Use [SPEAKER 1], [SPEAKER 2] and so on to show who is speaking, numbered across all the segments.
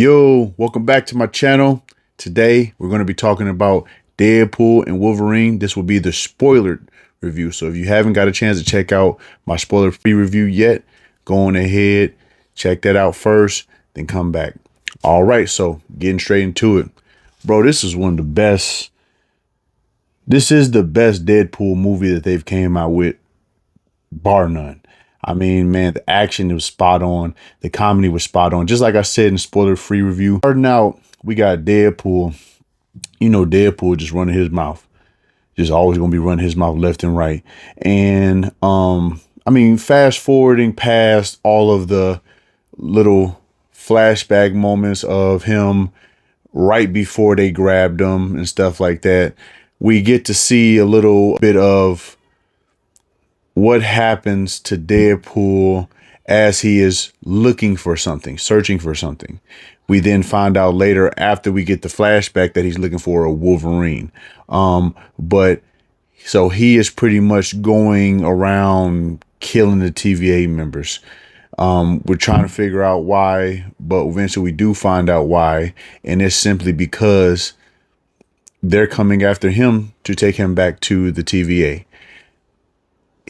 [SPEAKER 1] Yo, welcome back to my channel. Today we're going to be talking about Deadpool and Wolverine. This will be the spoilered review. So if you haven't got a chance to check out my spoiler-free review yet, go on ahead, check that out first, then come back. All right, so getting straight into it. Bro, this is one of the best. This is the best Deadpool movie that they've came out with, bar none. I mean, man, the action was spot on. The comedy was spot on. Just like I said in spoiler-free review. Starting out, we got Deadpool. You know, Deadpool just running his mouth. Just always gonna be running his mouth left and right. And I mean, fast forwarding past all of the little flashback moments of him right before they grabbed him and stuff like that, we get to see a little bit of what happens to Deadpool as he is looking for something, searching for something. We then find out later after we get the flashback that he's looking for a Wolverine. But so he is pretty much going around killing the TVA members. We're trying to figure out why, but eventually we do find out why. And it's simply because they're coming after him to take him back to the TVA.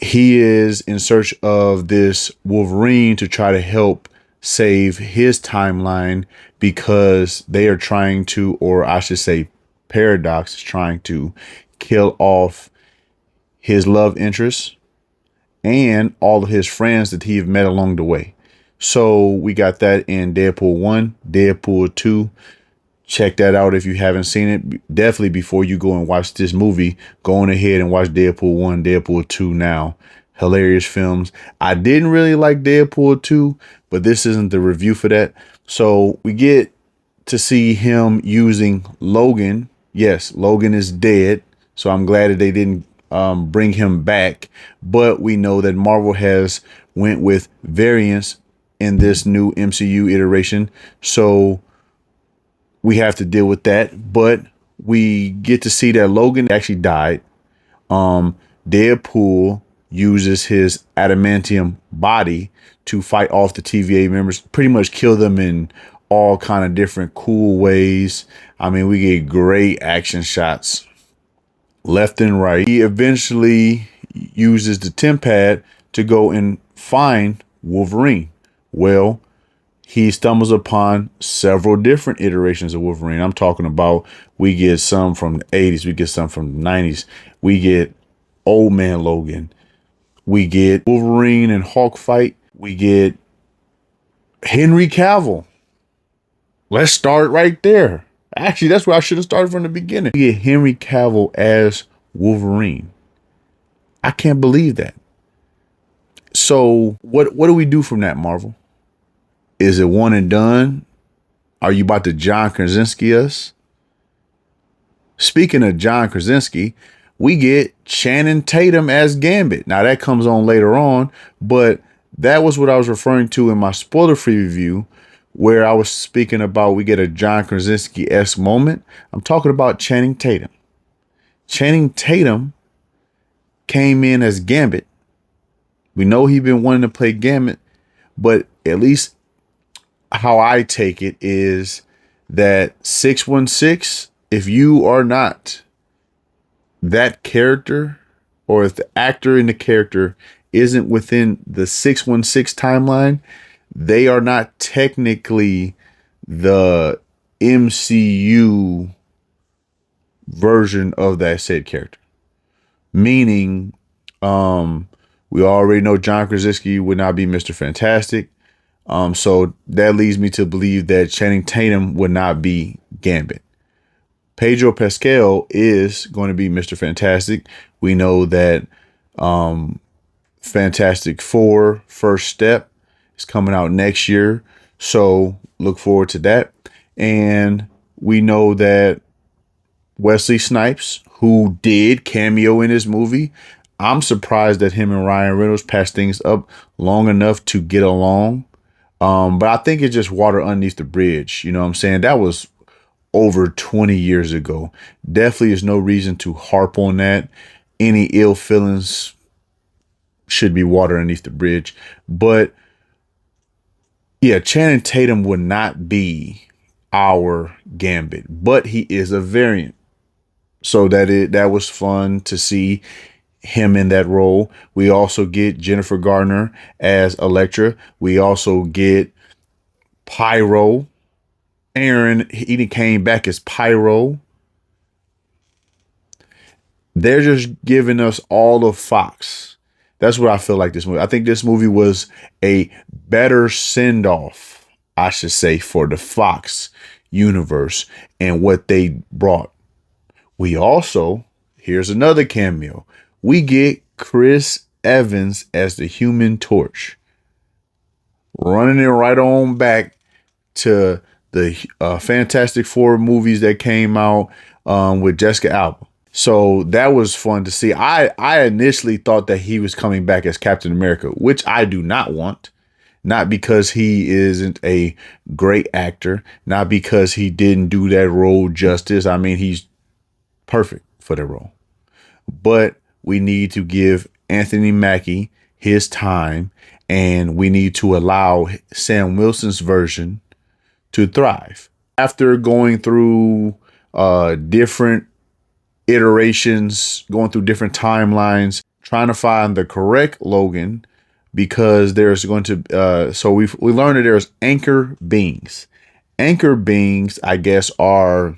[SPEAKER 1] He is in search of this Wolverine to try to help save his timeline because they are trying to, or I should say, Paradox is trying to kill off his love interest and all of his friends that he have met along the way. So we got that in Deadpool 1, Deadpool 2. Check that out if you haven't seen it. Definitely before you go and watch this movie, go on ahead and watch Deadpool 1, Deadpool 2 now. Hilarious films. I didn't really like Deadpool 2, but this isn't the review for that. So we get to see him using Logan. Yes, Logan is dead. So I'm glad that they didn't bring him back. But we know that Marvel has went with variants in this new MCU iteration. So we have to deal with that, but we get to see that Logan actually died. Deadpool uses his adamantium body to fight off the TVA members, pretty much kill them in all kind of different cool ways. I mean, we get great action shots left and right. He eventually uses the TemPad to go and find Wolverine. Well, he stumbles upon several different iterations of Wolverine. I'm talking about, we get some from the 80s. We get some from the 90s. We get Old Man Logan. We get Wolverine and Hulk fight. We get Henry Cavill. Let's start right there. Actually, that's where I should have started from the beginning. We get Henry Cavill as Wolverine. I can't believe that. So what do we do from that, Marvel? Is it one and done? Are you about to John Krasinski us? Speaking of John Krasinski, we get Channing Tatum as Gambit. Now that comes on later on, but that was what I was referring to in my spoiler-free review, where I was speaking about we get a John Krasinski-esque moment. I'm talking about Channing Tatum. Channing Tatum came in as Gambit. We know he's been wanting to play Gambit, but at least how I take it is that 616, if you are not that character, or if the actor in the character isn't within the 616 timeline, they are not technically the MCU version of that said character. Meaning, we already know John Krasinski would not be Mr. Fantastic. So that leads me to believe that Channing Tatum would not be Gambit. Pedro Pascal is going to be Mr. Fantastic. We know that Fantastic Four First Step is coming out next year. So look forward to that. And we know that Wesley Snipes, who did cameo in this movie, I'm surprised that him and Ryan Reynolds passed things up long enough to get along. But I think it's just water underneath the bridge. You know what I'm saying? That was over 20 years ago. Definitely is no reason to harp on that. Any ill feelings should be water underneath the bridge. But yeah, Channing Tatum would not be our Gambit, but he is a variant. So that was fun to see him in that role. We also get Jennifer Garner as Elektra. We also get Pyro. Aaron, he came back as Pyro. They're just giving us all of Fox. That's what I feel like this movie. I think this movie was a better send off, I should say, for the Fox universe and what they brought. We also, here's another cameo. We get Chris Evans as the Human Torch, running it right on back to the Fantastic Four movies that came out with Jessica Alba. So that was fun to see. I initially thought that he was coming back as Captain America, which I do not want. Not because he isn't a great actor, not because he didn't do that role justice. I mean, he's perfect for the role. But we need to give Anthony Mackie his time, and we need to allow Sam Wilson's version to thrive. After going through different iterations, going through different timelines, trying to find the correct Logan, because there's going to so we learned that there's anchor beings. Anchor beings, I guess, are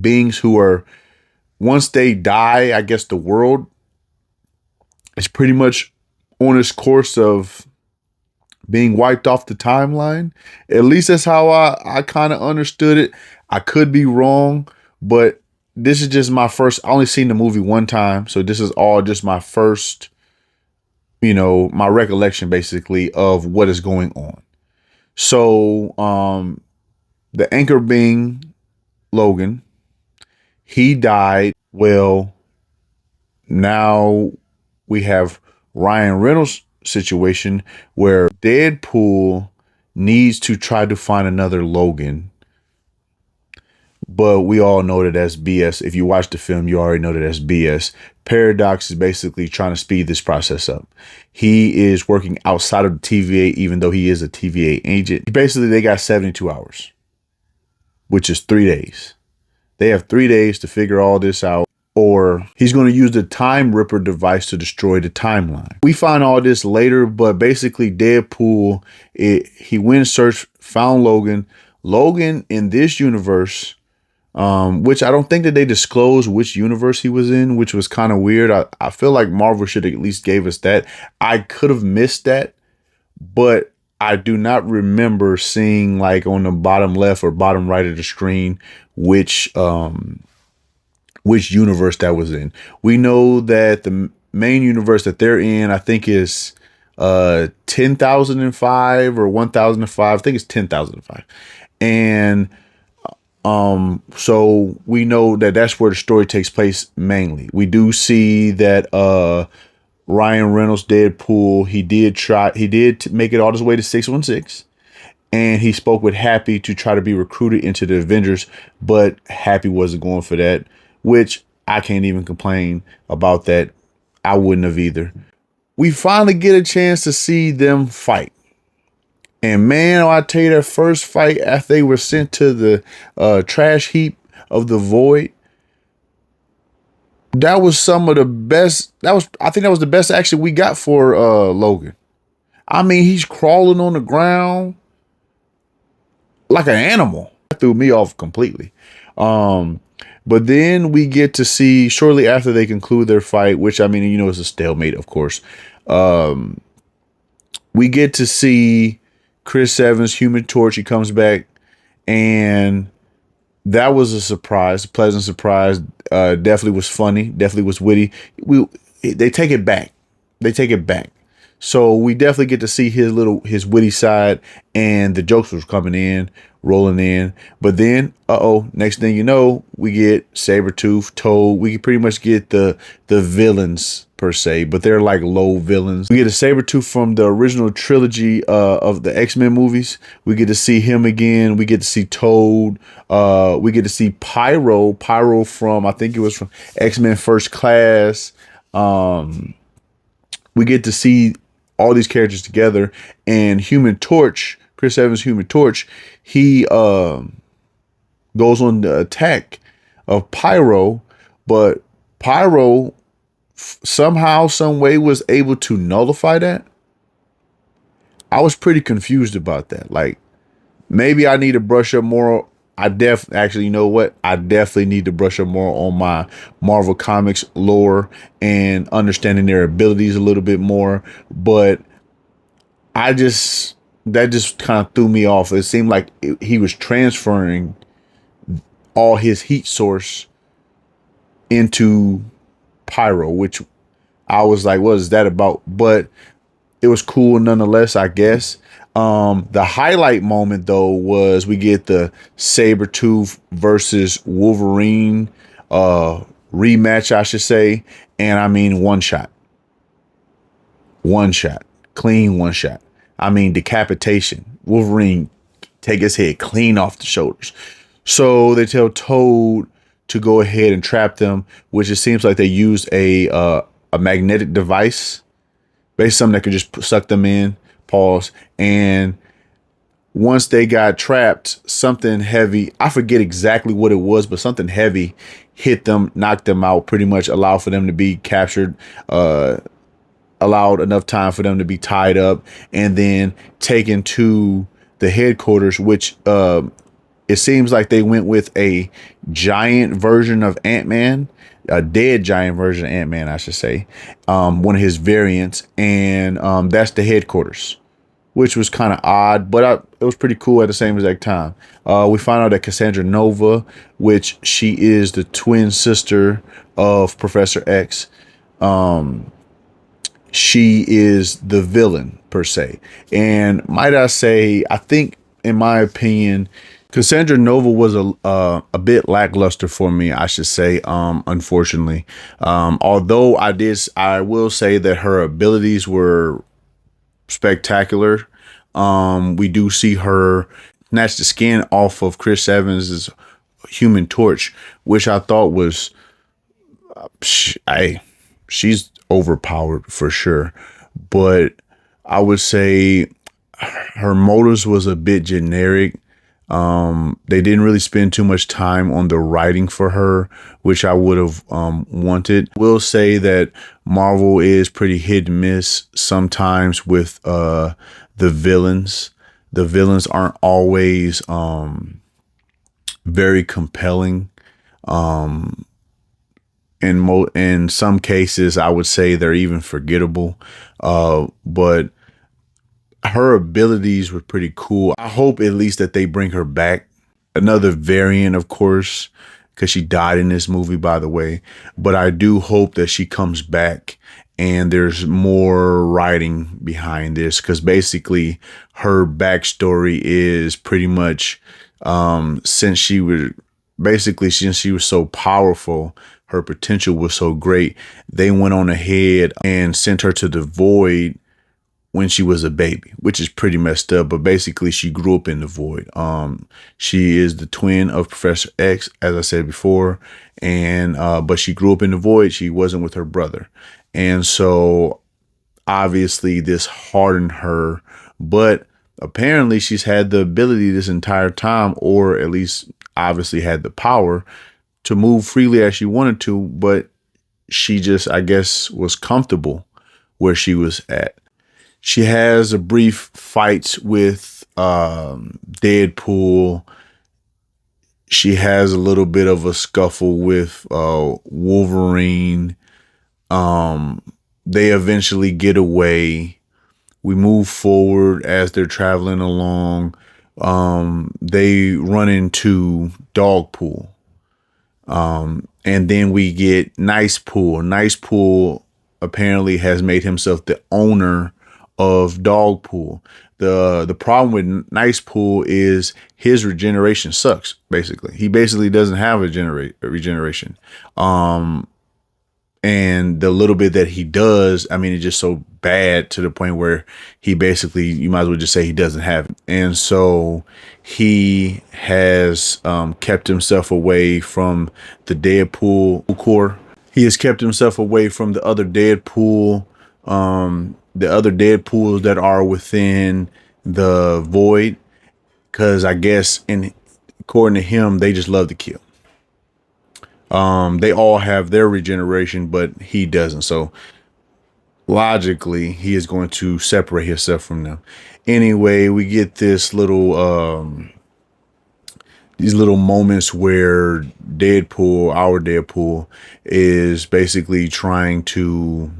[SPEAKER 1] beings who are, once they die, I guess the world is pretty much on its course of being wiped off the timeline. At least that's how I kind of understood it. I could be wrong, but this is just my first. I only seen the movie one time, so this is all just my first, my recollection basically of what is going on. So, the anchor being Logan, he died. Well, now we have Ryan Reynolds' situation where Deadpool needs to try to find another Logan. But we all know that that's BS. If you watch the film, you already know that that's BS. Paradox is basically trying to speed this process up. He is working outside of the TVA, even though he is a TVA agent. Basically, they got 72 hours, which is 3 days. They have 3 days to figure all this out, or he's going to use the Time Ripper device to destroy the timeline. We find all this later, but basically Deadpool, he went search, found Logan. Logan in this universe, which I don't think that they disclosed which universe he was in, which was kind of weird. I feel like Marvel should have at least gave us that. I could have missed that, but I do not remember seeing like on the bottom left or bottom right of the screen which universe that was in. We know that the main universe that they're in, I think, is 10,005 or 1,005. I think it's 10,005. And so we know that that's where the story takes place mainly. We do see that Ryan Reynolds, Deadpool, he did make it all his way to 616. And he spoke with Happy to try to be recruited into the Avengers, but Happy wasn't going for that, which I can't even complain about that. I wouldn't have either. We finally get a chance to see them fight. And man, I tell you, that first fight after they were sent to the trash heap of the void, that was some of the best. I think that was the best action we got for Logan. I mean, he's crawling on the ground like an animal. That threw me off completely. But then we get to see, shortly after they conclude their fight, which, I mean, it's a stalemate, of course. We get to see Chris Evans, Human Torch. He comes back, and that was a surprise, a pleasant surprise. Definitely was funny. Definitely was witty. They take it back. They take it back. So we definitely get to see his witty side, and the jokes was coming in, rolling in. But then, next thing you know, we get Sabretooth, Toad. We pretty much get the villains per se, but they're like low villains. We get a Sabretooth from the original trilogy of the X-Men movies. We get to see him again. We get to see Toad. We get to see Pyro from, I think it was from X-Men First Class. We get to see all these characters together, and Human Torch, Chris Evans, Human Torch, he goes on the attack of Pyro, but Pyro somehow, some way was able to nullify that. I was pretty confused about that. Like, maybe I need to brush up more. Actually, you know what? I definitely need to brush up more on my Marvel Comics lore and understanding their abilities a little bit more. But I just that just kind of threw me off. It seemed like he was transferring all his heat source into Pyro, which I was like, what is that about? But it was cool nonetheless, I guess. The highlight moment though was we get the Sabretooth versus Wolverine rematch, I should say. And I mean one shot, clean one shot. I mean decapitation. Wolverine take his head clean off the shoulders. So they tell Toad to go ahead and trap them, which it seems like they used a magnetic device, basically something that could just suck them in. Pause. And once they got trapped, something heavy, I forget exactly what it was, but something heavy hit them, knocked them out, pretty much allowed for them to be captured, allowed enough time for them to be tied up and then taken to the headquarters, which it seems like they went with a giant version of Ant-Man, a dead giant version of Ant-Man, I should say, one of his variants, and that's the headquarters, which was kind of odd, but it was pretty cool at the same exact time. We find out that Cassandra Nova, which she is the twin sister of Professor X, she is the villain per se. And might I say, I think, in my opinion, Cassandra Nova was a bit lackluster for me, I should say, unfortunately. Although I will say that her abilities were spectacular. We do see her snatch the skin off of Chris Evans's Human Torch, which I thought was, she's overpowered for sure. But I would say her motives was a bit generic. They didn't really spend too much time on the writing for her, which I would have wanted. Will say that Marvel is pretty hit and miss sometimes with the villains. The villains aren't always very compelling. In some cases, I would say they're even forgettable. But her abilities were pretty cool. I hope at least that they bring her back. Another variant, of course, because she died in this movie, by the way. But I do hope that she comes back and there's more writing behind this, because basically her backstory is pretty much since she was so powerful, her potential was so great, they went on ahead and sent her to the void when she was a baby, which is pretty messed up. But basically she grew up in the void. She is the twin of Professor X, as I said before. And but she grew up in the void. She wasn't with her brother. And so obviously this hardened her, but apparently she's had the ability this entire time, or at least obviously had the power to move freely as she wanted to, but she just, I guess, was comfortable where she was at. She has a brief fight with Deadpool. She has a little bit of a scuffle with Wolverine. They eventually get away. We move forward as they're traveling along. They run into Dogpool. And then we get Nice Pool. Nice Pool apparently has made himself the owner of Dogpool. The problem with Nice Pool is his regeneration sucks, basically. He basically doesn't have a regeneration. And the little bit that he does, I mean, it's just so bad to the point where he basically, you might as well just say he doesn't have it. And so he has kept himself away from the Deadpool core. He has kept himself away from the other Deadpools that are within the void. Because I guess according to him, they just love to kill. They all have their regeneration, but he doesn't. So logically, he is going to separate himself from them. Anyway, we get this little these little moments where our Deadpool, is basically trying to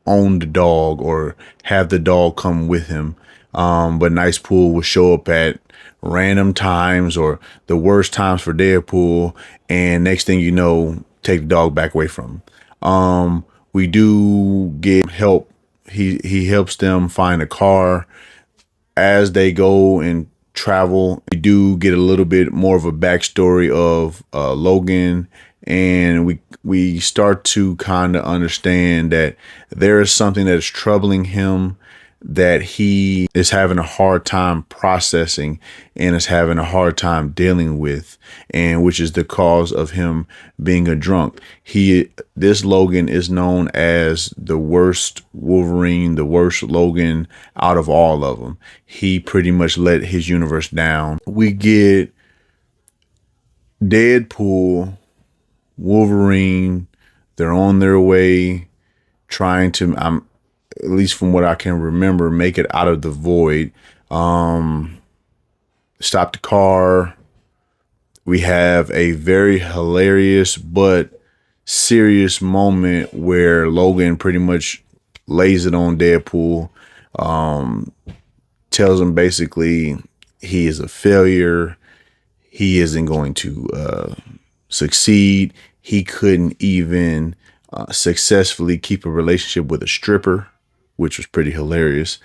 [SPEAKER 1] own the dog or have the dog come with him. But Nice Pool will show up at random times or the worst times for Deadpool, and next thing you know, take the dog back away from him. We do get help. He helps them find a car as they go and travel. We do get a little bit more of a backstory of Logan, and we start to kind of understand that there is something that is troubling him, that he is having a hard time processing and is having a hard time dealing with, and which is the cause of him being a drunk. This Logan is known as the worst Wolverine, the worst Logan out of all of them. He pretty much let his universe down. We get Deadpool, Wolverine, they're on their way trying to, at least from what I can remember, make it out of the void. Stop the car. We have a very hilarious but serious moment where Logan pretty much lays it on Deadpool. Tells him basically he is a failure. He isn't going to succeed. He couldn't even successfully keep a relationship with a stripper, which was pretty hilarious.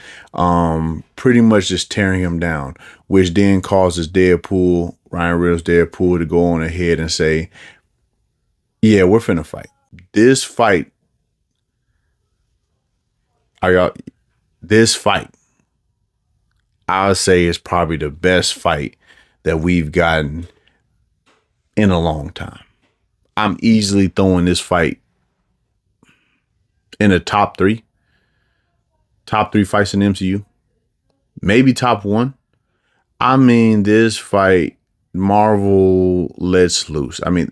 [SPEAKER 1] Pretty much just tearing him down, which then causes Ryan Reynolds Deadpool, to go on ahead and say, yeah, we're finna fight. This fight, I'll say, is probably the best fight that we've gotten in a long time. I'm easily throwing this fight in the top three fights in the MCU, maybe top one. I mean, this fight, Marvel lets loose. I mean,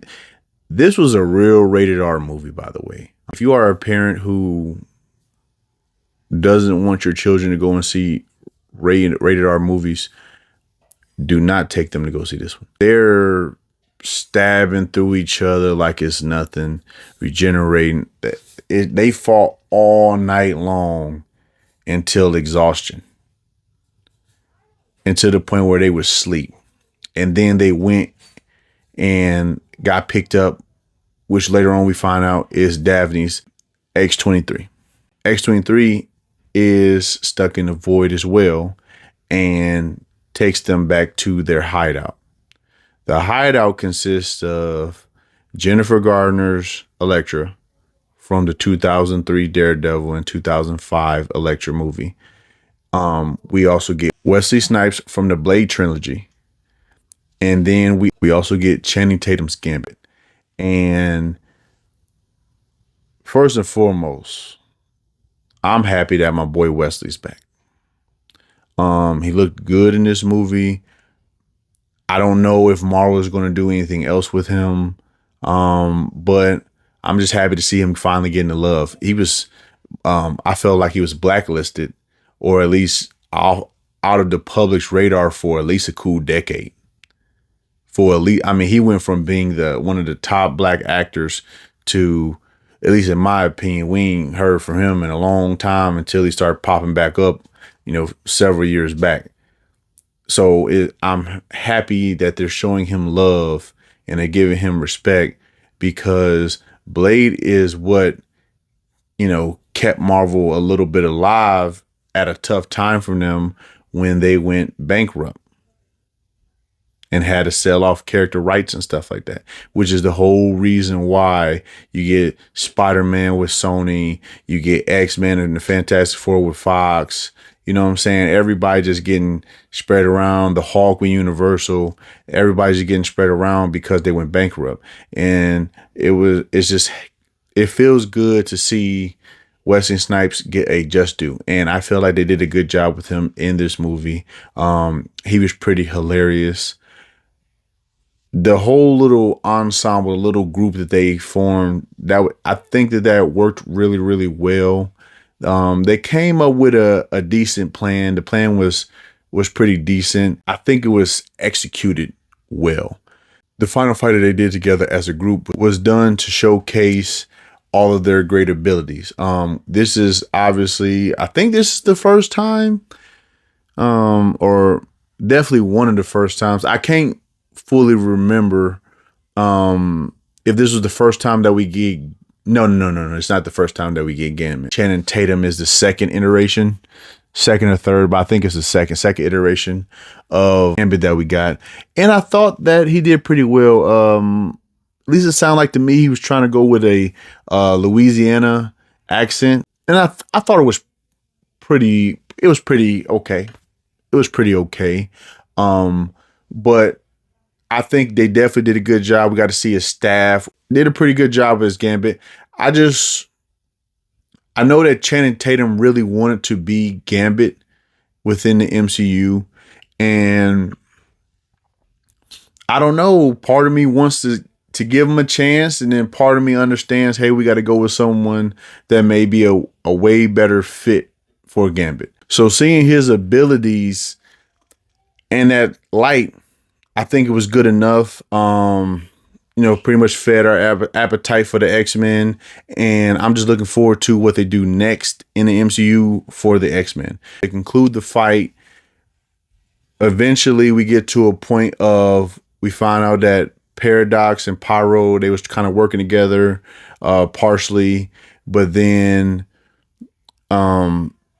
[SPEAKER 1] this was a real rated R movie, by the way. If you are a parent who doesn't want your children to go and see rated R movies, do not take them to go see this one. They're stabbing through each other like it's nothing, regenerating. They fought all night long until exhaustion, and to the point where they would sleep. And then they went and got picked up, which later on we find out is Daphne's X-23. X-23 is stuck in the void as well and takes them back to their hideout. The hideout consists of Jennifer Garner's Elektra from the 2003 Daredevil and 2005 Elektra movie. We also get Wesley Snipes from the Blade trilogy. And then we also get Channing Tatum's Gambit. And first and foremost, I'm happy that my boy Wesley's back. He looked good in this movie. I don't know if Marvel is going to do anything else with him. But I'm just happy to see him finally getting the love. He was, I felt like he was blacklisted, or at least out of the public's radar for at least a cool decade. I mean, he went from being one of the top black actors to, at least in my opinion, we ain't heard from him in a long time until he started popping back up, several years back. So I'm happy that they're showing him love and they're giving him respect, because Blade is what, kept Marvel a little bit alive at a tough time for them when they went bankrupt and had to sell off character rights and stuff like that, which is the whole reason why you get Spider-Man with Sony, you get X-Men and the Fantastic Four with Fox. You know what I'm saying? Everybody just getting spread around. The Hulk with Universal. Everybody's just getting spread around because they went bankrupt. And it feels good to see Wesley Snipes get a just due. And I feel like they did a good job with him in this movie. He was pretty hilarious. the whole little ensemble, the little group that they formed, I think that worked really, really well. They came up with a decent plan. The plan was pretty decent. I think it was executed well. The final fight that they did together as a group was done to showcase all of their great abilities. This is obviously, I think this is the first time, or definitely one of the first times. I can't fully remember if this was the first time that we get. No. It's not the first time that we get Gambit. Channing Tatum is the second iteration, second or third, but I think it's the second iteration of Gambit that we got. And I thought that he did pretty well. At least it sounded like to me he was trying to go with a Louisiana accent. And I thought it was pretty okay. It was pretty okay. But I think they definitely did a good job. We got to see his staff did a pretty good job as Gambit. I know that Channing Tatum really wanted to be Gambit within the MCU, and I don't know. Part of me wants to give him a chance, and then part of me understands, hey, we got to go with someone that may be a way better fit for Gambit. So seeing his abilities and that light, I think it was good enough. Pretty much fed our appetite for the X-Men, and I'm just looking forward to what they do next in the MCU for the X-Men. They conclude the fight. Eventually, we get to a point of we find out that Paradox and Pyro, they was kind of working together partially, but then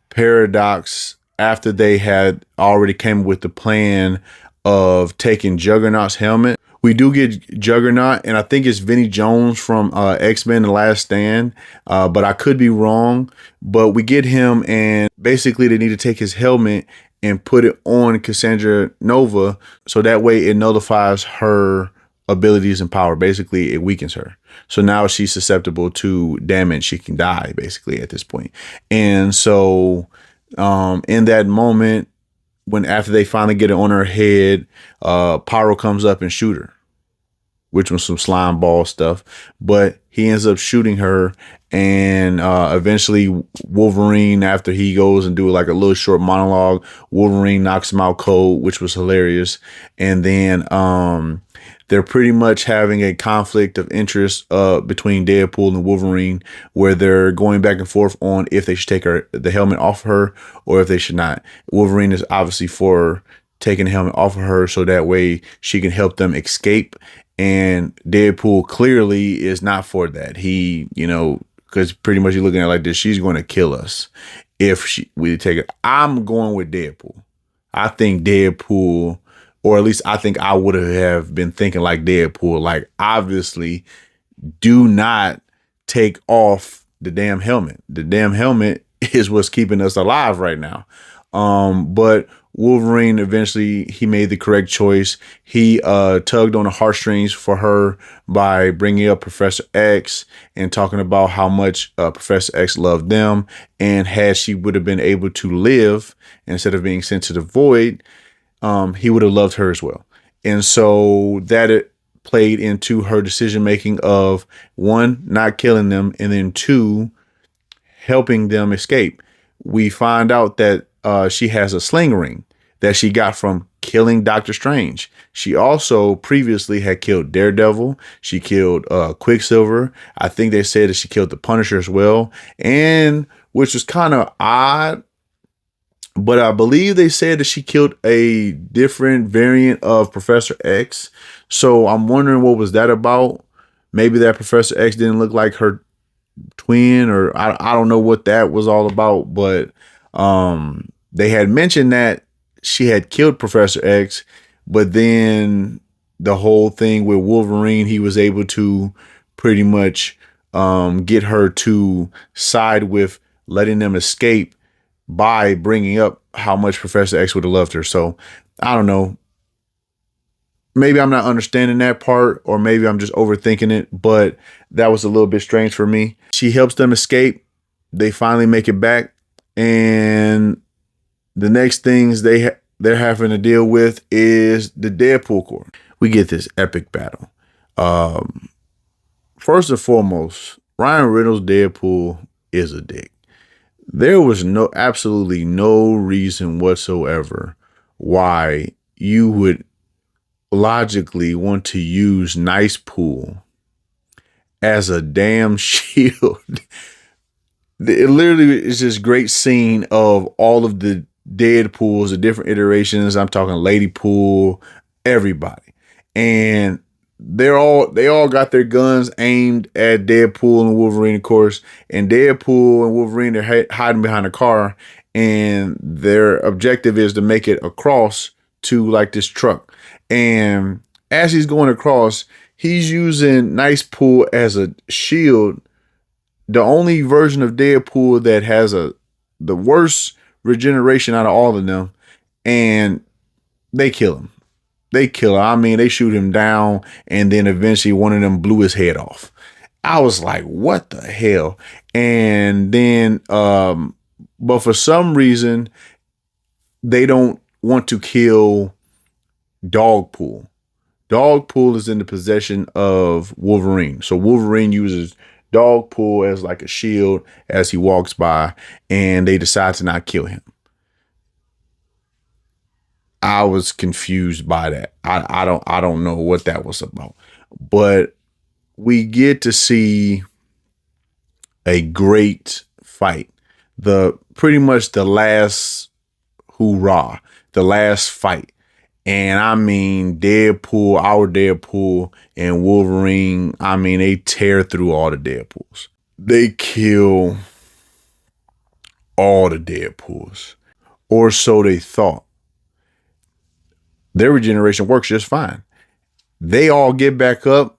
[SPEAKER 1] Paradox, after they had already came with the plan of taking Juggernaut's helmet. We do get Juggernaut, and I think it's Vinnie Jones from X-Men The Last Stand, but I could be wrong. But we get him, and basically they need to take his helmet and put it on Cassandra Nova, so that way it nullifies her abilities and power. Basically, it weakens her. So now she's susceptible to damage. She can die, basically, at this point. And so in that moment, when after they finally get it on her head, Pyro comes up and shoot her, which was some slime ball stuff. But he ends up shooting her, and eventually Wolverine, after he goes and do like a little short monologue, Wolverine knocks him out cold, which was hilarious. And then they're pretty much having a conflict of interest between Deadpool and Wolverine, where they're going back and forth on if they should take the helmet off her or if they should not. Wolverine is obviously for taking the helmet off of her so that way she can help them escape. And Deadpool clearly is not for that. He, because pretty much you're looking at it like this, she's going to kill us if we take it. I'm going with Deadpool. I think Deadpool, or at least I think I would have been thinking like Deadpool, like obviously do not take off the damn helmet. The damn helmet is what's keeping us alive right now. But Wolverine, eventually he made the correct choice. He tugged on the heartstrings for her by bringing up Professor X and talking about how much Professor X loved them, and had she would have been able to live instead of being sent to the void, he would have loved her as well. And so that it played into her decision making of, one, not killing them, and then two, helping them escape. We find out that she has a sling ring that she got from killing Doctor Strange. She also previously had killed Daredevil. She killed Quicksilver. I think they said that she killed the Punisher as well, and which was kind of odd, but I believe they said that she killed a different variant of Professor X. So I'm wondering what was that about. Maybe that Professor X didn't look like her twin, or I don't know what that was all about. But they had mentioned that she had killed Professor X, but then the whole thing with Wolverine, he was able to pretty much get her to side with letting them escape by bringing up how much Professor X would have loved her. So I don't know. Maybe I'm not understanding that part, or maybe I'm just overthinking it, but that was a little bit strange for me. She helps them escape. They finally make it back, and the next things they're having to deal with is the Deadpool Corps. we get this epic battle. Um, First and foremost, Ryan Reynolds' Deadpool is a dick. There was absolutely no reason whatsoever why you would logically want to use Nice Pool as a damn shield. It literally is this great scene of all of the Deadpools, the different iterations. I'm talking Lady Pool, everybody. And they all got their guns aimed at Deadpool and Wolverine, of course. And Deadpool and Wolverine are hiding behind a car, and their objective is to make it across to like this truck. And as he's going across, he's using Nice Pool as a shield, the only version of Deadpool that has the worst regeneration out of all of them, and they kill him. They kill him. I mean, they shoot him down, and then eventually one of them blew his head off. I was like, what the hell? And then, but for some reason, they don't want to kill Dogpool. Dogpool is in the possession of Wolverine. So Wolverine uses Dogpool as like a shield as he walks by, and they decide to not kill him. I was confused by that. I don't know what that was about. But we get to see a great fight. The pretty much the last hoorah, the last fight. And I mean, Deadpool, our Deadpool, and Wolverine, I mean, they tear through all the Deadpools. They kill all the Deadpools. Or so they thought. Their regeneration works just fine. They all get back up.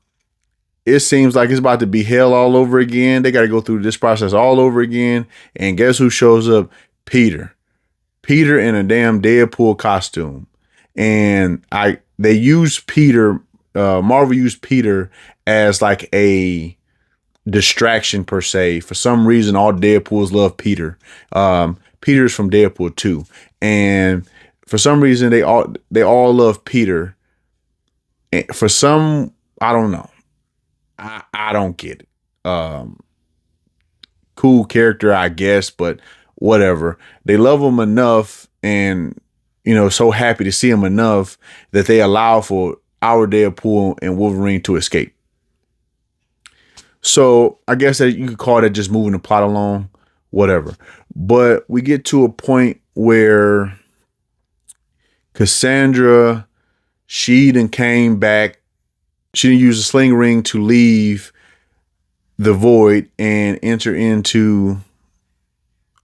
[SPEAKER 1] It seems like it's about to be hell all over again. They got to go through this process all over again. And guess who shows up? Peter. Peter in a damn Deadpool costume. And they use Peter, Marvel used Peter as like a distraction per se. For some reason, all Deadpools love Peter. Peter's from Deadpool 2. And for some reason, they all love Peter. And for some, I don't know. I don't get it. Cool character, I guess, but whatever. They love him enough, and so happy to see him enough that they allow for our Deadpool and Wolverine to escape. So I guess that you could call that just moving the plot along, whatever. But we get to a point where Cassandra, she done came back. She didn't use a sling ring to leave the void and enter into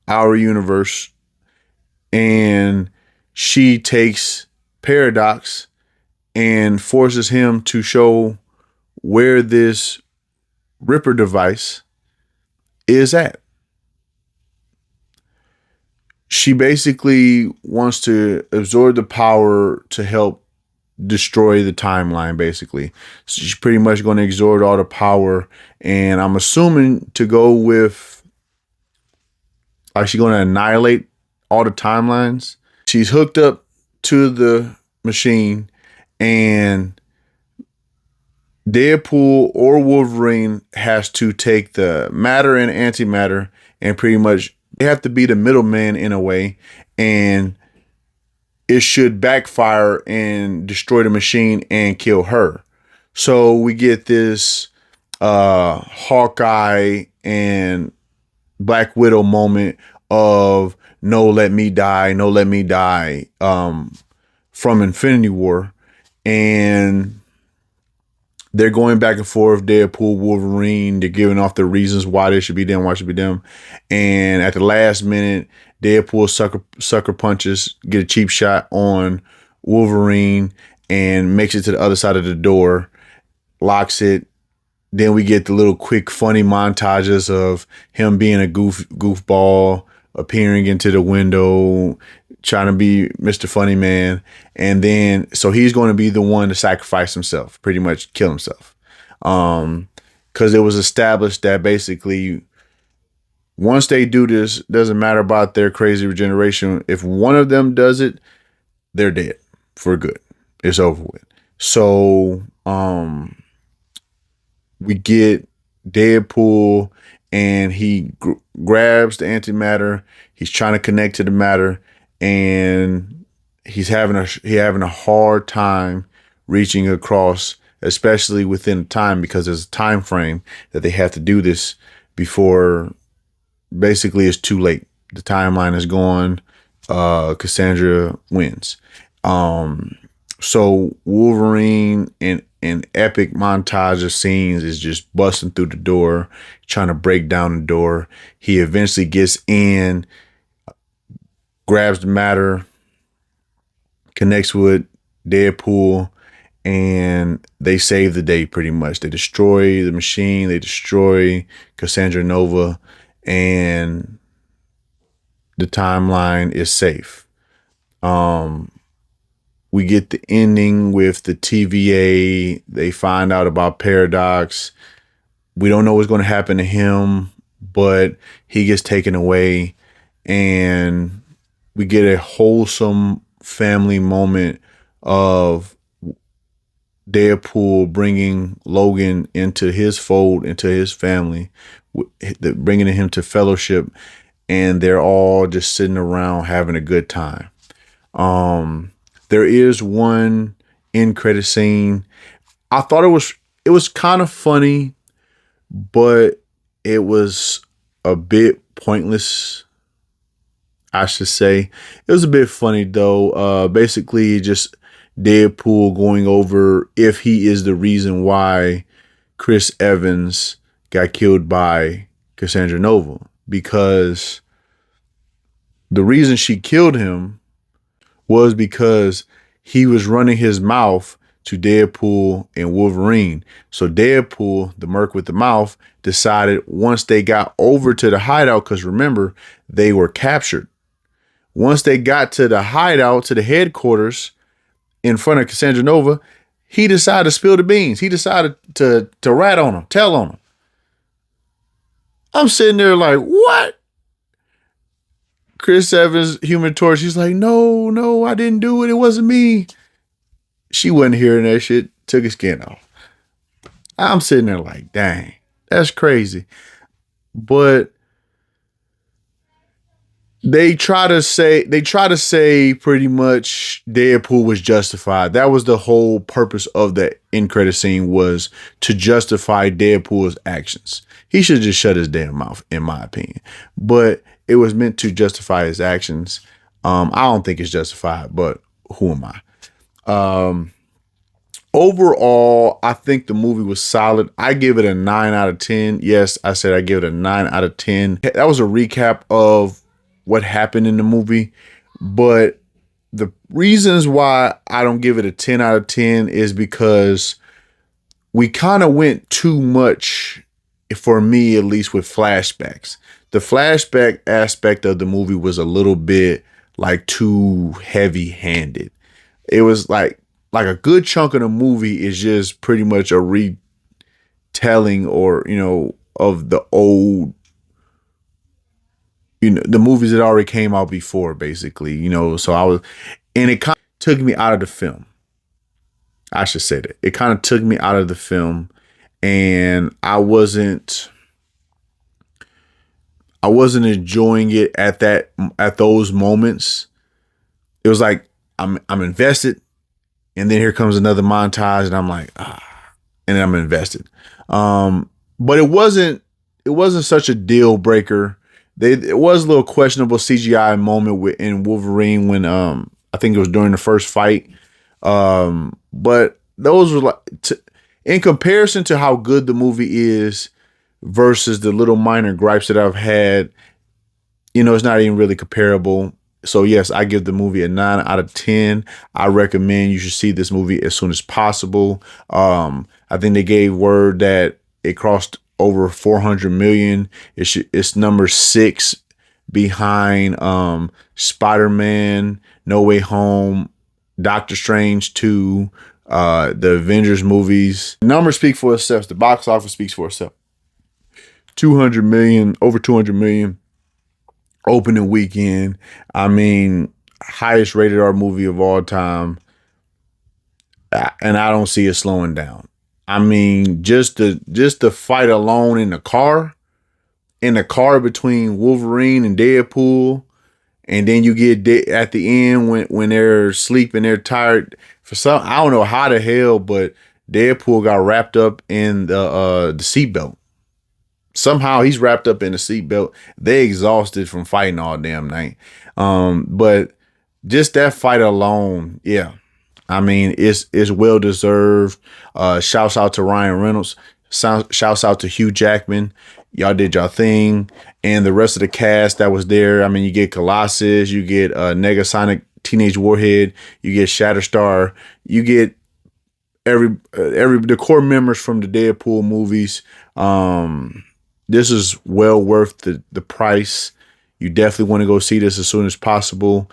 [SPEAKER 1] our universe. And she takes Paradox and forces him to show where this Ripper device is at. She basically wants to absorb the power to help destroy the timeline, basically. So she's pretty much going to exert all the power, and I'm assuming to go with, like, she's going to annihilate all the timelines. She's hooked up to the machine, and Deadpool or Wolverine has to take the matter and antimatter, and pretty much they have to be the middleman in a way, and it should backfire and destroy the machine and kill her. So we get this Hawkeye and Black Widow moment of no, let me die, no, let me die, from Infinity War. And they're going back and forth, Deadpool, Wolverine. They're giving off the reasons why they should be them, why it should be them. And at the last minute, Deadpool sucker punches, get a cheap shot on Wolverine, and makes it to the other side of the door, locks it. Then we get the little quick funny montages of him being a goofball, appearing into the window, trying to be Mr. Funny Man. And then, so he's going to be the one to sacrifice himself, pretty much kill himself. Because it was established that basically once they do this, doesn't matter about their crazy regeneration. If one of them does it, they're dead for good. It's over with. So we get Deadpool, and he grabs the antimatter. He's trying to connect to the matter, and having a hard time reaching across, especially within time, because there's a time frame that they have to do this before basically it's too late. The timeline is gone. Cassandra wins. Um, so Wolverine, in an epic montage of scenes, is just busting through the door, trying to break down the door. He eventually gets in, grabs the matter, connects with Deadpool, and they save the day pretty much. They destroy the machine, they destroy Cassandra Nova, and the timeline is safe. Um, we get the ending with the TVA. They find out about Paradox. We don't know what's going to happen to him, but he gets taken away, and we get a wholesome family moment of Deadpool bringing Logan into his fold, into his family, bringing him to fellowship, and they're all just sitting around having a good time. There is one end credit scene. I thought it was kind of funny, but it was a bit pointless, I should say. It was a bit funny though. Basically just Deadpool going over if he is the reason why Chris Evans got killed by Cassandra Nova, because the reason she killed him was because he was running his mouth to Deadpool and Wolverine. So Deadpool, the merc with the mouth, decided once they got over to the hideout, because remember, they were captured. Once they got to the hideout, to the headquarters in front of Cassandra Nova, he decided to spill the beans. He decided to rat on him, tell on him. I'm sitting there like, what? Chris Evans, Human Torch, he's like, no, I didn't do it. It wasn't me. She wasn't hearing that shit, took his skin off. I'm sitting there like, dang, that's crazy. But they try to say pretty much Deadpool was justified. That was the whole purpose of the end credit scene, was to justify Deadpool's actions. He should just shut his damn mouth, in my opinion. But it was meant to justify his actions. I don't think it's justified, but who am I? Overall, I think the movie was solid. I give it a 9 out of 10. Yes, I said I give it a 9 out of 10. That was a recap of what happened in the movie. But the reasons why I don't give it a 10 out of 10 is because we kind of went too much, for me at least, with flashbacks. The flashback aspect of the movie was a little bit like too heavy-handed. It was like a good chunk of the movie is just pretty much a retelling, or of the old, the movies that already came out before, basically. So and it kind of took me out of the film. I should say that it kind of took me out of the film, and I wasn't enjoying it at those moments. It was like I'm invested, and then here comes another montage, and I'm like, and then I'm invested. But it wasn't such a deal breaker. It was a little questionable CGI moment in Wolverine when I think it was during the first fight. But those were in comparison to how good the movie is versus the little minor gripes that I've had, it's not even really comparable. So yes, I give the movie a 9 out of 10. I recommend you should see this movie as soon as possible. I think they gave word that it crossed over 400 million. It's number 6 behind Spider-Man, No Way Home, Doctor Strange 2, the Avengers movies. The numbers speak for itself. The box office speaks for itself. 200 million, over 200 million. Opening weekend. I mean, highest rated R movie of all time. and I don't see it slowing down. I mean, just the fight alone in the car between Wolverine and Deadpool, and then you get at the end when they're sleeping, they're tired. For some, I don't know how the hell, but Deadpool got wrapped up in the seatbelt. Somehow he's wrapped up in the seatbelt. They exhausted from fighting all damn night. But just that fight alone, yeah. I mean, it's well deserved. Shouts out to Ryan Reynolds. Shouts out to Hugh Jackman. Y'all did y'all thing, and the rest of the cast that was there. I mean, you get Colossus, you get Negasonic, Teenage Warhead, you get Shatterstar, you get every the core members from the Deadpool movies. This is well worth the price. You definitely want to go see this as soon as possible.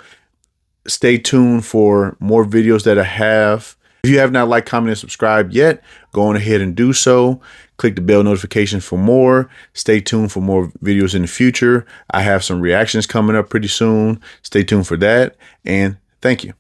[SPEAKER 1] Stay tuned for more videos that I have. If you have not liked, comment, and subscribed yet, go on ahead and do so. Click the bell notification for more. Stay tuned for more videos in the future. I have some reactions coming up pretty soon. Stay tuned for that, and thank you.